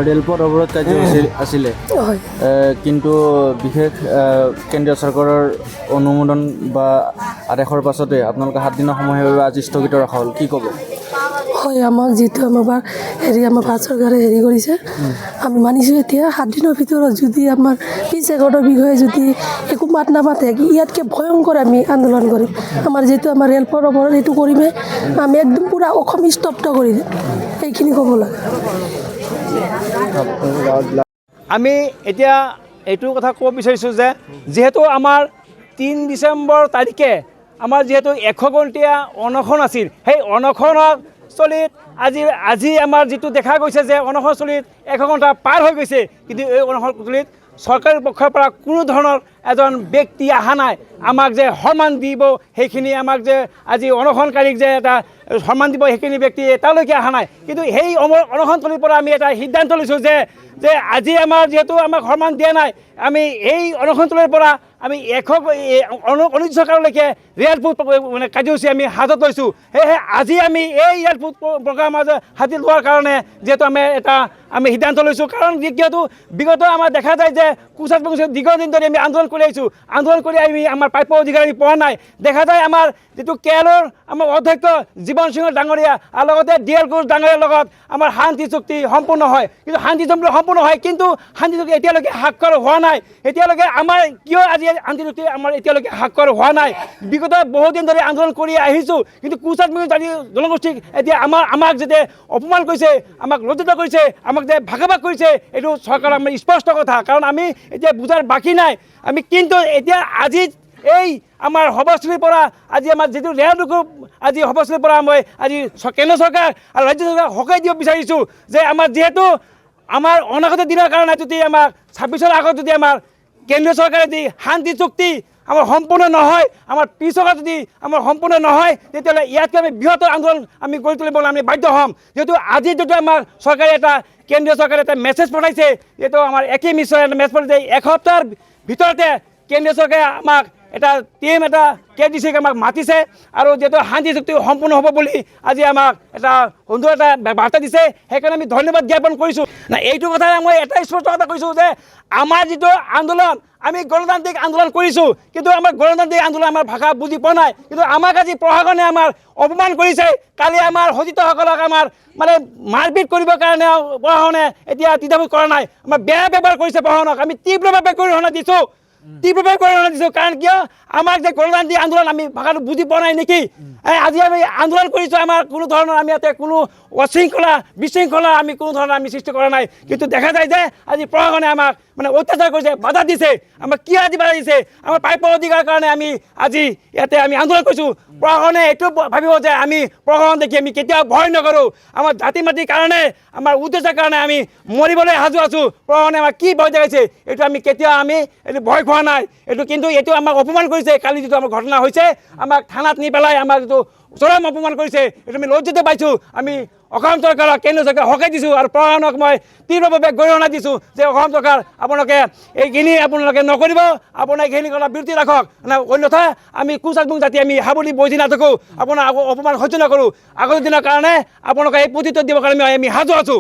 ৰেলপথ অৱৰোধ কাৰ্য আছিলে হয় কিন্তু বিশেষ কেন্দ্ৰীয় চৰকাৰৰ অনুমোদন বা আদেশৰ পাছতে আপোনালোকে 7 দিনৰ সময়ৰ বাবে আজি স্থগিত ৰখা হ'ল কি ক'ব হয় আমাক যিটো আমাৰ ভাৰত চৰকাৰে কৰিছে আমি মানিছোঁ এতিয়া 7 দিনৰ ভিতৰত যদি আমাৰ পিছ এঘাৰৰ বিষয়ে যদি একো মাত নামাতে ইয়াতকৈ ভয়ংকৰ আমি আন্দোলন কৰিম আমাৰ যিটো আমাৰ ৰেলপথ অৱৰোধ এইটো কৰিমে আমি একদম পূৰা অসম স্তব্ধ কৰি দিম এইখিনি ক'ব লাগে আমি এতিয়া এইটো কথা ক'ব বিচাৰিছোঁ যে যিহেতু আমাৰ 3 ডিচেম্বৰ তাৰিখে আমাৰ যিহেতু 100 ঘণ্টীয়া অনশন আছিল সেই অনশনস্থলীত আজি আমাৰ যিটো দেখা গৈছে যে অনশনস্থলীত 100 ঘণ্টা পাৰ হৈ গৈছে কিন্তু এই অনশনস্থলীত চৰকাৰৰ পক্ষৰ পৰা কোনো ধৰণৰ এজন ব্যক্তি অহা নাই আমাক যে সন্মান দিব সেইখিনি আমাক যে আজি অনশনকাৰীক যে এটা সন্মান দিব সেইখিনি ব্যক্তি এতিয়ালৈকে অহা নাই কিন্তু সেই অনশনস্থলীৰ পৰা আমি এটা সিদ্ধান্ত লৈছোঁ যে আজি আমাৰ যিহেতু আমাক সন্মান দিয়া নাই আমি এই অনশনস্থলীৰ পৰা আমি 19 চৰকাৰলৈকে ৰেলপথ মানে কাৰ্যসূচী আমি হাতত লৈছোঁ সেয়েহে আজি আমি এই ৰেলপথ প্ৰগ্ৰাম হাতত লোৱাৰ কাৰণে যিহেতু আমি সিদ্ধান্ত লৈছোঁ কাৰণ যিহেতু বিগত আমাৰ দেখা যায় যে কোচাত দীৰ্ঘদিন ধৰি আমি আন্দোলন কৰি আহিছোঁ আন্দোলন কৰি আমি আমাৰ প্ৰাপ্য অধিকাৰ আমি পোৱা নাই দেখা যায় আমাৰ যিটো কেৰেলৰ আমাৰ অধ্যক্ষ জীৱন সিং ডাঙৰীয়া আৰু লগতে DL ঘোষ ডাঙৰীয়াৰ লগত আমাৰ শান্তি চুক্তি সম্পূৰ্ণ হয় কিন্তু শান্তি চুক্তি সম্পূৰ্ণ হয় কিন্তু শান্তি চুক্তি এতিয়ালৈকে স্বাক্ষৰ হোৱা নাই এতিয়ালৈকে আমাৰ কিয় আজি শান্তি চুক্তি আমাৰ এতিয়ালৈকে স্বাক্ষৰ হোৱা নাই বিগত বহুদিন ধৰি আন্দোলন কৰি আহিছোঁ কিন্তু কোচাত জনগোষ্ঠীক এতিয়া আমাক যেতিয়া অপমান কৰিছে আমাক লজ্জিত কৰিছে আমাক যে ভাগ কৰিছে এইটো চৰকাৰৰ আমাৰ স্পষ্ট কথা কাৰণ আমি এতিয়া বুজাৰ বাকী নাই আমি কিন্তু এতিয়া আজি এই আমাৰ সভাস্থলীৰ পৰা আজি আমাৰ যিটো ৰেলডুকু আজি সভাস্থলীৰ পৰা মই আজি কেন্দ্ৰ চৰকাৰ আৰু ৰাজ্য চৰকাৰ সকাই দিব বিচাৰিছোঁ যে আমাৰ যিহেতু আমাৰ অনাগত দিনৰ কাৰণে যদি আমাৰ 26ৰ আগত যদি আমাৰ কেন্দ্ৰীয় চৰকাৰে যদি শান্তি চুক্তি আমাৰ সম্পূৰ্ণ নহয় আমাৰ পিছৰ যদি আমাৰ সম্পূৰ্ণ নহয় তেতিয়াহ'লে ইয়াতকৈ আমি বৃহত্তৰ আন্দোলন আমি গঢ়ি তুলিবলৈ আমি বাধ্য হ'ম যিহেতু আজি যদি আমাৰ চৰকাৰে এটা কেন্দ্ৰীয় চৰকাৰে এটা মেছেজ পঠাইছে যিহেতু আমাৰ একেই মিছৰ এটা মেছেজ পঠাইছে এসপ্তাহৰ ভিতৰতে কেন্দ্ৰীয় চৰকাৰে আমাক এটা টিম এটা KDCক আমাক মাতিছে আৰু যিহেতু শান্তি চুক্তি সম্পূৰ্ণ হ'ব বুলি আজি আমাক এটা সুন্দৰ এটা বাৰ্তা দিছে সেইকাৰণে আমি ধন্যবাদ জ্ঞাপন কৰিছোঁ না এইটো কথা মই এটা স্পষ্ট কথা কৈছোঁ যে আমাৰ যিটো আন্দোলন আমি গণতান্ত্ৰিক আন্দোলন কৰিছোঁ কিন্তু আমাৰ গণতান্ত্ৰিক আন্দোলন আমাৰ ভাষা বুজি পোৱা নাই কিন্তু আমাক আজি প্ৰশাসনে আমাৰ অপমান কৰিছে কালি আমাৰ সতীৰ্থসকলক আমাৰ মানে মাৰপিট কৰিবৰ কাৰণে প্ৰশাসনে এতিয়া দ্বিধাবোধ কৰা নাই আমাৰ বেয়া ব্যৱহাৰ কৰিছে প্ৰশাসনক আমি তীব্ৰভাৱে গৰিহণা দিছোঁ কাৰণ কিয় আমাক যে গণতান্ত্ৰিক আন্দোলন আমি ভাষাটো বুজি পোৱা নাই নেকি আজি আমি আন্দোলন কৰিছোঁ আমাৰ কোনো ধৰণৰ আমি ইয়াতে কোনো বিশৃংখলা আমি কোনো ধৰণৰ আমি সৃষ্টি কৰা নাই কিন্তু দেখা যায় যে আজি প্ৰশাসনে আমাক মানে অত্যাচাৰ কৰিছে বাধা দিছে আমাক কিয় আজি বাধা দিছে আমাৰ প্ৰাপ্য অধিকাৰৰ কাৰণে আমি আজি ইয়াতে আমি আন্দোলন কৰিছোঁ প্ৰশাসনে এইটো ভাবিব যে আমি প্ৰশাসন দেখি আমি কেতিয়াও ভয় নকৰোঁ আমাৰ জাতি মাটিৰ কাৰণে আমাৰ উদ্দেশ্যৰ কাৰণে আমি মৰিবলৈ সাজু আছোঁ প্ৰশাসনে আমাক কি ভয় দেখাইছে এইটো আমি কেতিয়াও আমি এইটো ভয় খোৱা নাই কিন্তু এইটো আমাক অপমান কৰিছে কালি যিটো আমাৰ ঘটনা হৈছে আমাক থানাত নি পেলাই আমাক যিটো চৰম অপমান কৰিছে এইটো আমি লজ্জিত পাইছোঁ আমি অসম চৰকাৰক কেন্দ্ৰীয় চৰকাৰক সকাই দিছোঁ আৰু প্ৰশাসনক মই তীব্ৰভাৱে গৰিহণা দিছোঁ যে অসম চৰকাৰ আপোনালোকে এইখিনি আপোনালোকে নকৰিব আপোনাক এইখিনি কথা বিৰতি ৰাখক অন্যথা আমি কুচাকবুং জাতি আমি হাবুলি বজি নাথাকোঁ আপোনাৰ অপমান সহ্য নকৰোঁ আগৰ দিনৰ কাৰণে আপোনালোকে এই প্ৰত্যুত্তৰ দিবৰ কাৰণে আমি সাজু আছোঁ